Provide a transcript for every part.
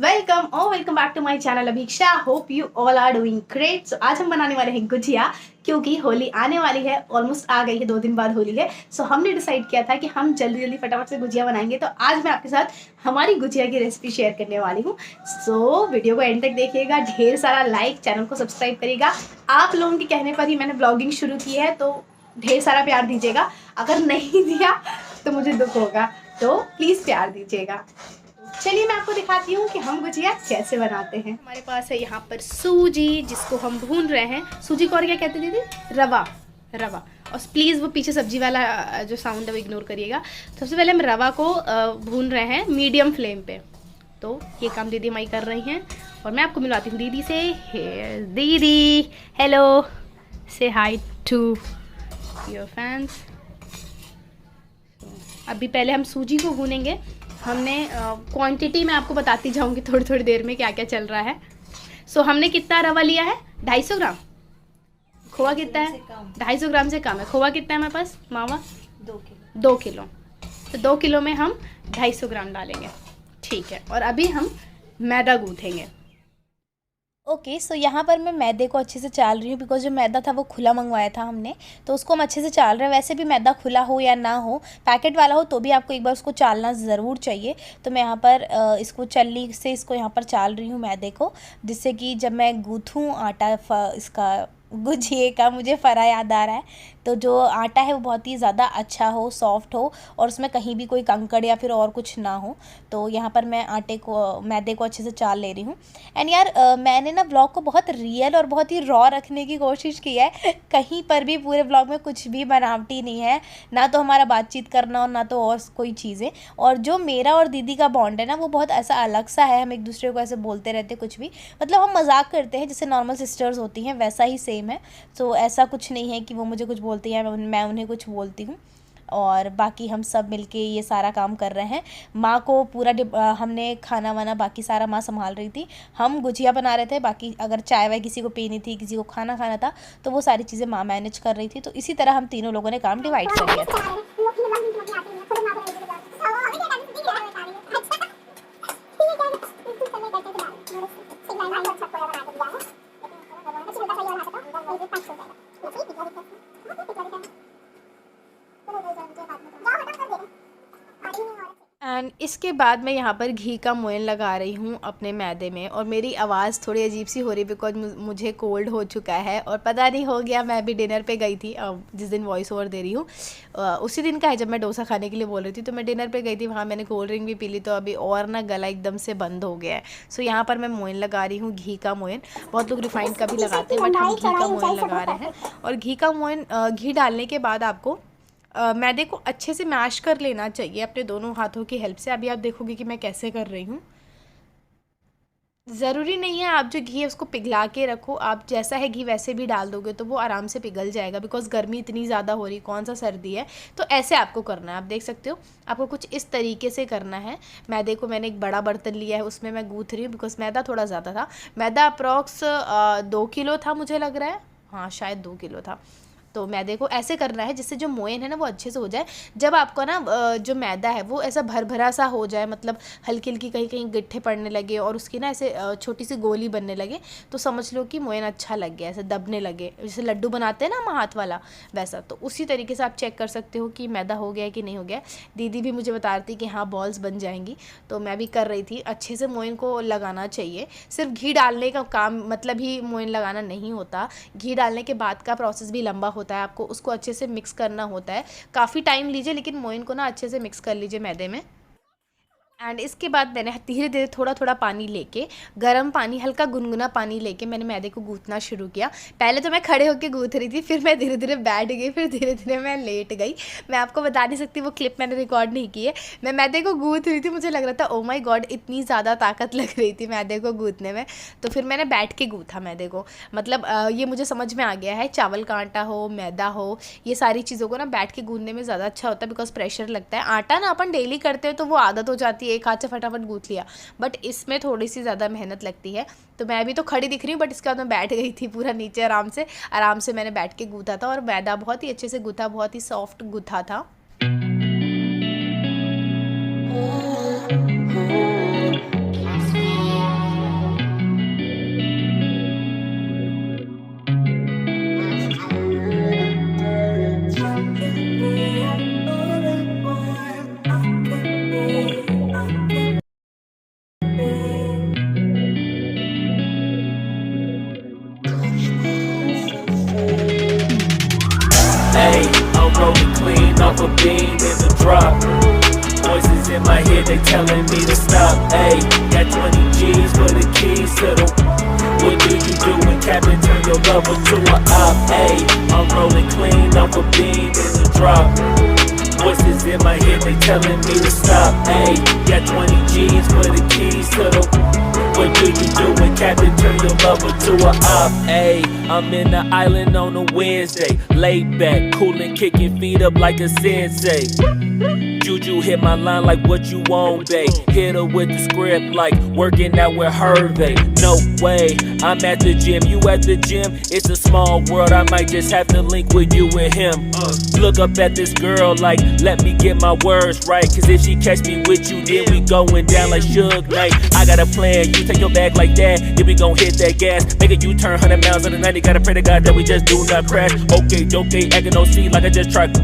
Welcome welcome back to my channel Abhiksha. Hope you all are doing great. So आज हम बनाने वाले हैं गुजिया, क्योंकि होली आने वाली है, ऑलमोस्ट आ गई है, 2 दिन बाद होली है। सो हमने डिसाइड किया था कि हम जल्दी जल्दी फटाफट से गुजिया बनाएंगे। तो आज मैं आपके साथ हमारी गुजिया की रेसिपी शेयर करने वाली हूँ। सो वीडियो को एंड तक देखिएगा, ढेर सारा लाइक, चैनल को सब्सक्राइब करिएगा। आप लोगों के कहने पर ही मैंने ब्लॉगिंग शुरू की है, तो ढेर सारा प्यार दीजिएगा। अगर नहीं दिया तो मुझे दुख होगा, तो प्लीज़ प्यार दीजिएगा। चलिए मैं आपको दिखाती हूँ कि हम गुजिया कैसे बनाते हैं। हमारे पास है यहाँ पर सूजी, जिसको हम भून रहे हैं। सूजी को और क्या कहते हैं दीदी? रवा। रवा। और प्लीज़ वो पीछे सब्जी वाला जो साउंड है वो इग्नोर करिएगा। सबसे पहले हम रवा को भून रहे हैं मीडियम फ्लेम पे। तो ये काम दीदी माई कर रही हैं और मैं आपको मिलवाती हूँ दीदी से। दीदी हेलो, से हाई टू योर फैंस। अभी पहले हम सूजी को भूनेंगे। हमने क्वांटिटी मैं आपको बताती जाऊंगी थोड़ी थोड़ी देर में क्या क्या चल रहा है। सो हमने कितना रवा लिया है? 250 ग्राम। खोआ कितना है? 250 ग्राम से कम है। खोआ कितना है हमारे पास मावा? 2 किलो। तो 2 किलो में हम 250 ग्राम डालेंगे, ठीक है। और अभी हम मैदा गूँथेंगे। ओके, सो यहाँ पर मैं मैदे को अच्छे से चाल रही हूँ, बिकॉज जो मैदा था वो खुला मंगवाया था हमने, तो उसको हम अच्छे से चाल रहे हैं। वैसे भी मैदा खुला हो या ना हो, पैकेट वाला हो, तो भी आपको एक बार उसको चालना ज़रूर चाहिए। तो मैं यहाँ पर इसको चल्ली से इसको यहाँ पर चाल रही हूँ मैदे को, जिससे कि जब मैं गूँथूँ आटा इसका गुजिए का, मुझे फ़रा याद आ रहा है, तो जो आटा है वो बहुत ही ज़्यादा अच्छा हो, सॉफ्ट हो, और उसमें कहीं भी कोई कंकड़ या फिर और कुछ ना हो। तो यहाँ पर मैं मैदे को अच्छे से चाल ले रही हूँ। एंड यार मैंने ना ब्लॉग को बहुत रियल और बहुत ही रॉ रखने की कोशिश की है। कहीं पर भी पूरे ब्लॉग में कुछ भी बनावटी नहीं है, ना तो हमारा बातचीत करना और ना तो और कोई चीज़ें। और जो मेरा और दीदी का बॉन्ड है ना, वो बहुत ऐसा अलग सा है। हम एक दूसरे को ऐसे बोलते रहते कुछ भी, मतलब हम मजाक करते हैं जैसे नॉर्मल सिस्टर्स होती हैं, वैसा ही सेम है। तो ऐसा कुछ नहीं है कि वो मुझे कुछ बोलती है, मैं उन्हें कुछ बोलती हूँ। और बाकी हम सब मिलके ये सारा काम कर रहे हैं। माँ को पूरा हमने खाना वाना बाकी सारा माँ संभाल रही थी। हम गुजिया बना रहे थे, बाकी अगर चाय वाय किसी को पीनी थी, किसी को खाना खाना था, तो वो सारी चीज़ें माँ मैनेज कर रही थी। तो इसी तरह हम तीनों लोगों ने काम डिवाइड कर लिया था। एंड इसके बाद मैं यहाँ पर घी का मोयन लगा रही हूँ अपने मैदे में। और मेरी आवाज़ थोड़ी अजीब सी हो रही है, बिकॉज मुझे कोल्ड हो चुका है और पता नहीं हो गया। मैं अभी डिनर पे गई थी, जिस दिन वॉइस ओवर दे रही हूँ उसी दिन का है जब मैं डोसा खाने के लिए बोल रही थी। तो मैं डिनर पे गई थी, वहाँ मैंने कोल्ड ड्रिंक भी पी ली, तो अभी और ना गला एकदम से बंद हो गया है। सो यहाँ पर मैं मोयन लगा रही हूँ, घी का मोयन। बहुत लोग रिफाइंड का भी लगाते हैं, बट हम घी का मोयन लगा रहे हैं। और घी का मोयन, घी डालने के बाद आपको मैदे को अच्छे से मैश कर लेना चाहिए अपने दोनों हाथों की हेल्प से। अभी आप देखोगे कि मैं कैसे कर रही हूँ। ज़रूरी नहीं है आप जो घी है उसको पिघला के रखो, आप जैसा है घी वैसे भी डाल दोगे तो वो आराम से पिघल जाएगा, बिकॉज गर्मी इतनी ज़्यादा हो रही, कौन सा सर्दी है। तो ऐसे आपको करना है, आप देख सकते हो, आपको कुछ इस तरीके से करना है। मैदे को मैंने एक बड़ा बर्तन लिया है, उसमें मैं गूँथ रही हूँ, बिकॉज मैदा थोड़ा ज़्यादा था। मैदा अप्रॉक्स 2 किलो था मुझे लग रहा है, हाँ शायद 2 किलो था। तो मैदे को ऐसे करना है जिससे जो मोयन है ना वो अच्छे से हो जाए। जब आपको ना जो मैदा है वो ऐसा भरभरा सा हो जाए, मतलब हल्की हल्की कहीं कहीं गिट्ठे पड़ने लगे और उसकी ना ऐसे छोटी सी गोली बनने लगे, तो समझ लो कि मोयन अच्छा लग गया, ऐसे दबने लगे, जैसे लड्डू बनाते हैं ना हम हाथ वाला, वैसा। तो उसी तरीके से आप चेक कर सकते हो कि मैदा हो गया है कि नहीं हो गया। दीदी भी मुझे बता रही थी कि हाँ बॉल्स बन जाएंगी, तो मैं भी कर रही थी। अच्छे से मोयन को लगाना चाहिए। सिर्फ घी डालने का काम मतलब ही मोयन लगाना नहीं होता, घी डालने के बाद का प्रोसेस भी लंबा होता है। आपको उसको अच्छे से मिक्स करना होता है, काफ़ी टाइम लीजिए, लेकिन मोयन को ना अच्छे से मिक्स कर लीजिए मैदे में। एंड इसके बाद मैंने धीरे धीरे थोड़ा थोड़ा पानी लेके, गर्म पानी, हल्का गुनगुना पानी लेके मैंने मैदे को गूँथना शुरू किया। पहले तो मैं खड़े होकर गूँथ रही थी, फिर मैं धीरे धीरे बैठ गई, फिर धीरे धीरे मैं लेट गई। मैं आपको बता नहीं सकती, वो क्लिप मैंने रिकॉर्ड नहीं की है। मैं मैदे को गूँथ रही थी, मुझे लग रहा था ओ माय गॉड इतनी ज़्यादा ताकत लग रही थी मैदे को गूँथने में। तो फिर मैंने बैठ के गूँथा मैदे को। मतलब ये मुझे समझ में आ गया है, चावल का आटा हो, मैदा हो, ये सारी चीज़ों को ना बैठ के गूँथने में ज़्यादा अच्छा होता है, बिकॉज प्रेशर लगता है। आटा ना अपन डेली करते हैं तो वो आदत हो जाती है, एक हाथ से फटाफट गूँथ लिया, बट इसमें थोड़ी सी ज़्यादा मेहनत लगती है। तो मैं अभी तो खड़ी दिख रही हूँ, बट इसके बाद मैं बैठ गई थी पूरा नीचे आराम से मैंने बैठ के गूँथा था। और मैदा बहुत ही अच्छे से गूँथा, बहुत ही सॉफ्ट गूँथा था। telling me to stop. Hey, got 20 G's for the keys to the. What do you do when Captain turn your lover to a op? Hey, I'm rolling clean off a beam in the drop. Voices in my head, they telling me to stop. Hey, got 20 G's for the keys to the. What do you do when Captain turn your lover to a op? Hey, I'm in the island on a Wednesday, laid back, coolin', kicking feet up like a sensei. Juju hit my line like what you want, babe. Hit her with the script like working out with Hervey. No way, I'm at the gym, you at the gym. It's a small world, I might just have to link with you and him. Look up at this girl like, let me get my words right. Cause if she catch me with you, then we going down like Suge Knight. I got a plan, you take your bag like that, then we gon' hit that gas. Make a U-turn 100 miles on the 90, gotta pray to God that we just do not crash. Okay, acting no C like I just tried.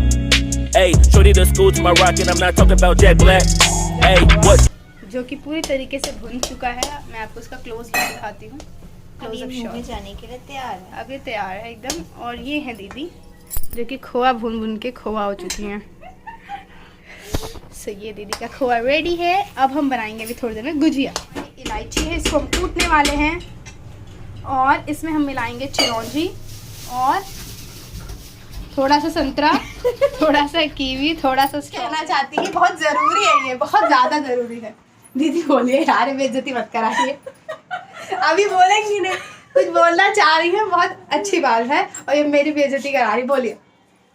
Hey, shorty the school to my rocket, I'm not talking about Jack Black. Hey, what? जो कि पूरी तरीके से भुन चुका है। मैं आपको इसका क्लोज भी दिखाती हूँ। क्लोज अप शॉट जाने के लिए तैयार है। अब ये तैयार है एकदम। और ये है दीदी जो कि खोआ भुन के खोआ हो चुकी हैं। सो ये दीदी का खोआ रेडी है। अब हम बनाएंगे अभी थोड़ी देर में गुजिया। इलायची है, इसको हम कूटने वाले हैं और इसमें हम मिलाएंगे चिरौंजी और थोड़ा सा संतरा, थोड़ा सा कीवी, थोड़ा सा कहना चाहती है बहुत ज़रूरी है, ये बहुत ज़्यादा ज़रूरी है। दीदी बोलिए यार, बेइज्जती मत कराइए। अभी बोलेंगी नहीं, कुछ बोलना चाह रही है, बहुत अच्छी बात है और ये मेरी बेइज्जती करा रही। बोलिए।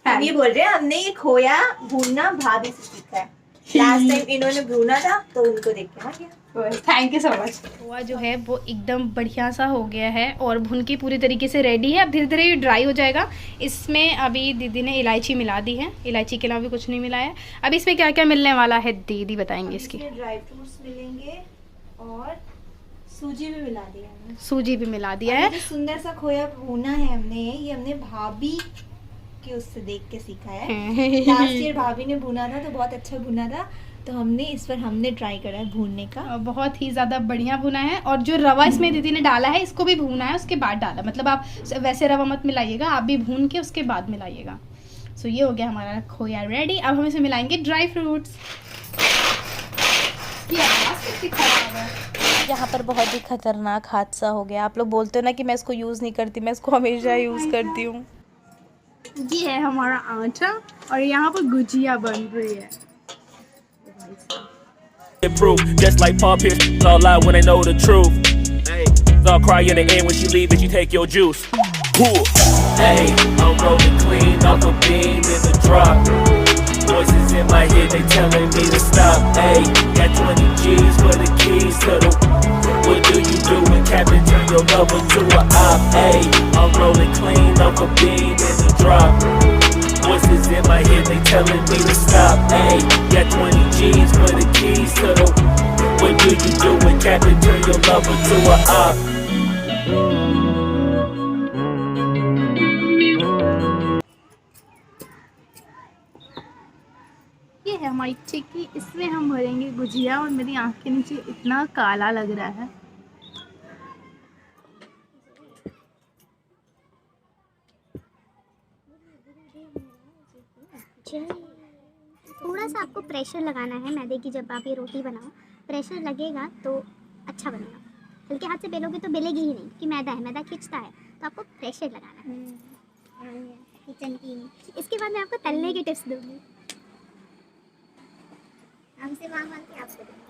हम ये बोल रहे हैं हमने ये खोया भूनना भाभी से सीखा है। लास्ट टाइम इन्होंने भूना था तो उनको देख के आ गया। Thank you so much. खोआ जो है वो एकदम बढ़िया सा हो गया है और भुन की पूरी तरीके से रेडी है। अब धीरे धीरे ये ड्राई हो जाएगा। इसमें अभी दीदी ने इलायची मिला दी है, इलायची के अलावा भी कुछ नहीं मिलाया। अब इसमें क्या क्या मिलने वाला है दीदी बताएंगे इसकी। ड्राई फ्रूट्स मिलेंगे और सूजी भी मिला दिया है। सूजी भी मिला दिया है। सुंदर सा खोया भूना है हमने, ये हमने भाभी के उससे देख के सीखा है। लास्ट ईयर भाभी ने भुना था तो बहुत अच्छा भुना था, तो हमने इस पर हमने ट्राई करा है भूनने का। बहुत ही ज़्यादा बढ़िया भुना है। और जो रवा इसमें दीदी ने डाला है इसको भी भूना है, उसके बाद डाला। मतलब आप वैसे रवा मत मिलाइएगा, आप भी भून के उसके बाद मिलाइएगा। सो ये हो गया हमारा खोया रेडी। अब हम इसमें मिलाएंगे ड्राई फ्रूट्स। यहाँ पर बहुत ही खतरनाक हादसा हो गया। आप लोग बोलते हो ना कि मैं इसको यूज़ नहीं करती, मैं इसको हमेशा यूज़ करती हूँ। ये है हमारा आटा और यहाँ पर गुजिया बन रही है। Proof, just like Paul Pierce, it's all lie when they know the truth. Hey, it's all cry in the end when she leave and she take your juice. Hey, I'm rolling clean off a beam in the drop. Voices in my head, they telling me to stop. Hey, got 20 G's for the keys to the. What do you do when Captain turn your lover to a op? Hey, I'm rolling clean off a beam in the drop. Voices in my head, they telling me to stop. Hey, got 20 G's for the keys to the. What do you do when Captain turn your lover to a op? ये है हमारी चिक्की, इसमें हम भरेंगे गुजिया। और मेरी आँख के नीचे इतना काला लग रहा है। थोड़ा सा आपको प्रेशर लगाना है मैदे की। जब आप ये रोटी बनाओ प्रेशर लगेगा तो अच्छा बनेगा। हल्के हाथ से बेलोगे तो बेलेगी ही नहीं, कि मैदा है, मैदा खींचता है, तो आपको प्रेशर लगाना है। किचन की इसके बाद मैं आपको तलने की टिप्स दूँगी। हमसे मांग के आपको दूँगी।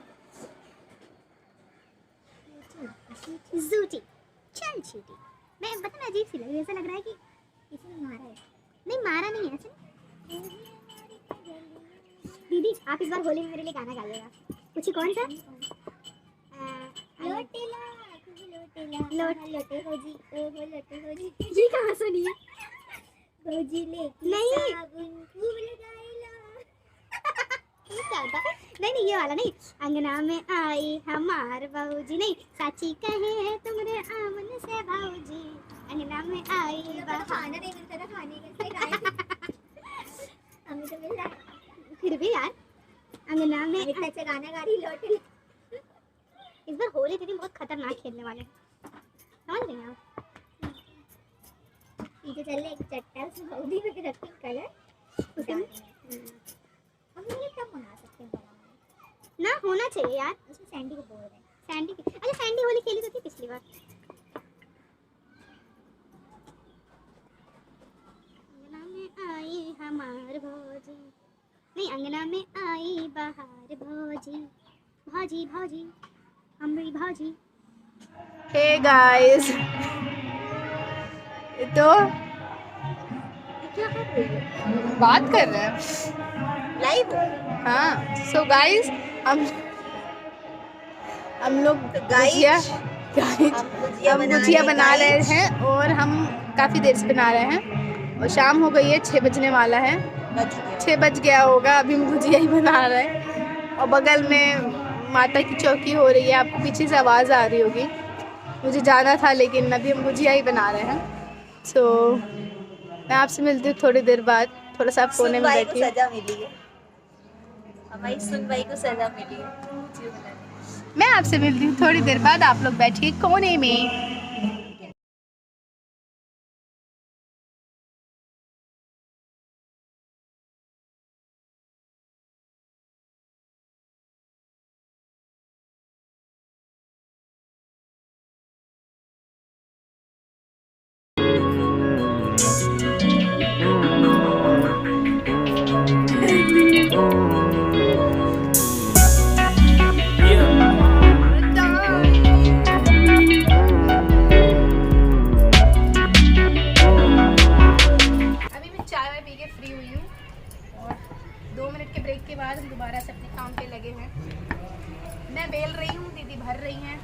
चल छूटी। मैं बता अजीब सी लग रही है, ऐसा लग रहा है कि किसी ने मारा है। नहीं मारा नहीं है ऐसे। दीदी आप इस बार होली में मेरे लिए गाना गाइएगा। पूछी कौन सा? लोटेला लोटे हो जी, ओ हो लोटे हो जी। ये कहाँ सुनी है? हो जी ले नहीं फूल गाइला। नहीं ये वाला नहीं। अंगना में आई हमार बहूजी, नहीं साची कहे तुमरे आमन से भाऊजी। अंगना में आई खाना नहीं मिलता था, खाने कैसे गाए हमें तो मिल रहा है। फिर भी यार अंगना में इतना अच्छा गाना गा रही लौटे। इस बार होली के दिन बहुत खतरनाक खेलने वाले, समझ रहे हैं आप? पीछे चल एक चट्टा उसमें हल्दी में रखते हैं कलर, उसमें हम ये तब बना सकते हैं ना। होना चाहिए यार। उसमें सैंडी को बोल रहे हैं, सैंडी की। अच्छा सैंडी होली खेली तो थी पिछली बार। अंगना में आई हमार भौजी, नहीं अंगना में आई बहार भौजी, भौजी भौजी हमारी भौजी। हे गाइस, तो क्या कर रही है? बात कर रहे हैं लाइव। हाँ। सो गाइस, हम लोग गुजिया हम गुजिया बना रहे हैं और हम काफ़ी देर से बना रहे हैं और शाम हो गई है, 6 बजने वाला है, 6 बज गया होगा। अभी हम गुजिया ही बना रहे हैं और बगल में माता की चौकी हो रही है, आपको पीछे से आवाज़ आ रही होगी। मुझे जाना था लेकिन अभी हम गुजिया ही बना रहे हैं। सो मैं आपसे मिलती हूँ थोड़ी देर बाद। थोड़ा सा कोने में बैठी हूँ। सजा मिली है हमारी सुनवाई को, सजा मिली है। मैं आपसे मिलती हूँ थोड़ी देर बाद। आप लोग बैठिए कोने में। ब्रेक के बाद हम दोबारा से अपने काम पे लगे हैं। मैं बेल रही हूँ, दीदी भर रही हैं।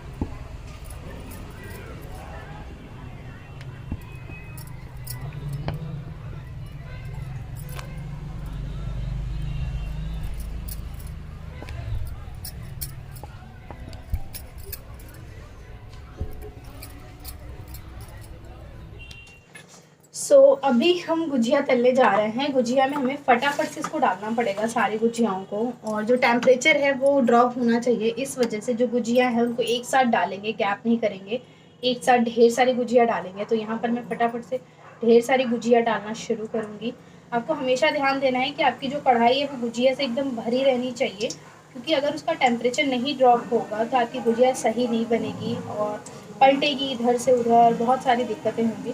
अभी हम गुजिया तलने जा रहे हैं। गुजिया में हमें फटाफट से इसको डालना पड़ेगा सारी गुजियाओं को, और जो टेम्परेचर है वो ड्रॉप होना चाहिए। इस वजह से जो गुजिया है उनको एक साथ डालेंगे, गैप नहीं करेंगे, एक साथ ढेर सारी गुजिया डालेंगे। तो यहाँ पर मैं फटाफट से ढेर सारी गुजिया डालना शुरू करूँगी। आपको हमेशा ध्यान देना है कि आपकी जो कढ़ाई है वो गुजिया से एकदम भरी रहनी चाहिए, क्योंकि अगर उसका टेम्परेचर नहीं ड्रॉप होगा तो आपकी गुजिया सही नहीं बनेगी और पलटेगी इधर से उधर, बहुत सारी दिक्कतें होंगी।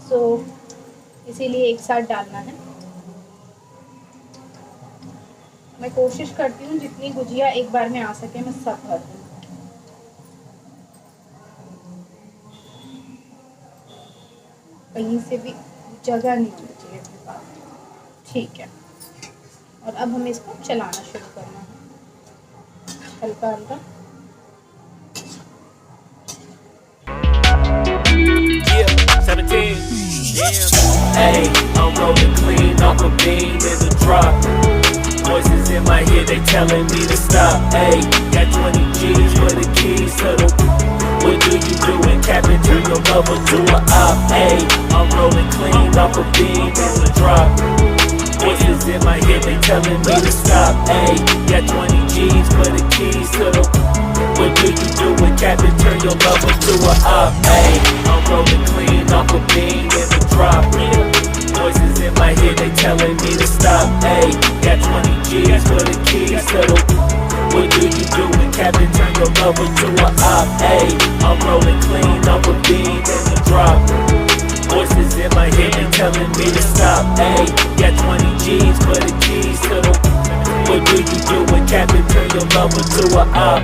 सो इसीलिए एक साथ डालना है। मैं कोशिश करती हूँ जितनी गुजिया एक बार में आ सके मैं सब भर दूँ। कहीं से भी जगह नहीं होनी चाहिए अपने पास। ठीक है, और अब हमें इसको चलाना शुरू करना है हल्का हल्का। Hey, I'm rolling clean off a beam in the drop. Voices in my head, they telling me to stop. Hey, got 20 G's for the keys to the. What do you do when Captain turn your lover to a op? Hey, I'm rolling clean off a beam in the drop. Voices in my head, they telling me to stop. Hey, got 20 G's for the keys to the. What do you do when Captain turn your lover to a op? Hey, I'm rolling clean off a beam in the drop. Voices in my head, they telling me to stop. Hey, got 20 G's for the keys to the. What do you do when Captain turn your lover to a op? Hey, I'm rolling clean off a beam in the drop. Voices in my head, they telling me to stop. Hey, got 20 G's for the keys to the. What do you do when Captain turn your lover to a op?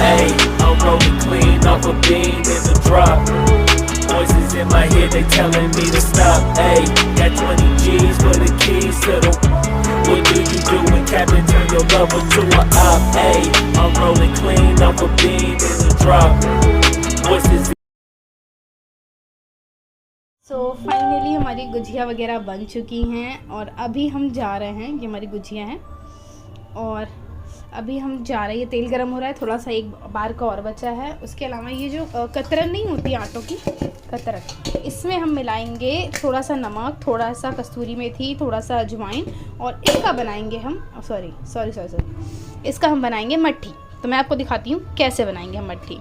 Hey, I'm rolling clean off a beam in the drop. Voices in my head, they telling me to stop. Hey, got 20 G's for the keys to the. What do you do when Captain turn your lover to a op? Hey, I'm rolling clean off a beam in the drop. Voices. So finally हमारी गुजिया वगैरह बन चुकी हैं और अभी हम जा रहे हैं, ये हमारी गुजिया हैं। और अभी हम जा रहे हैं, तेल गरम हो रहा है, थोड़ा सा एक बार का और बचा है। उसके अलावा ये जो कतरन नहीं होती आटों की, कतरन, इसमें हम मिलाएंगे थोड़ा सा नमक, थोड़ा सा कस्तूरी मेथी, थोड़ा सा अजवाइन, और इसका बनाएंगे हम सॉरी इसका हम बनाएंगे मट्ठी। तो मैं आपको दिखाती हूँ कैसे बनाएंगे हम मट्ठी।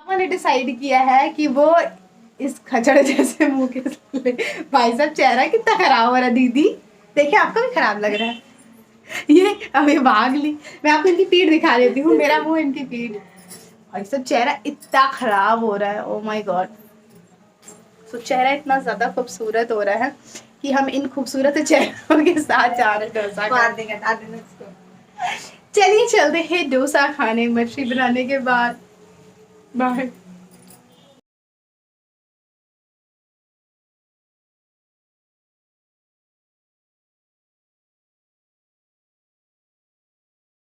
मैंने डिसाइड किया है कि वो इस खचड़ जैसे मुंह के सामने, भाई साहब चेहरा कितना खराब हो रहा है दीदी, देखिए आपका भी खराब लग रहा है। ये अभी भाग ली, मैं आपको इनकी पीठ दिखा देती हूँ, मेरा मुंह इनकी पीठ। भाई साहब चेहरा इतना खराब हो रहा है, ओ माय गॉड। तो चेहरा इतना ज्यादा खूबसूरत हो रहा है कि हम इन खूबसूरत चेहरों के साथ जा रहे हैं डोसा खाने। चलिए चलते हैं डोसा खाने, मछली बनाने के बाद। बाय।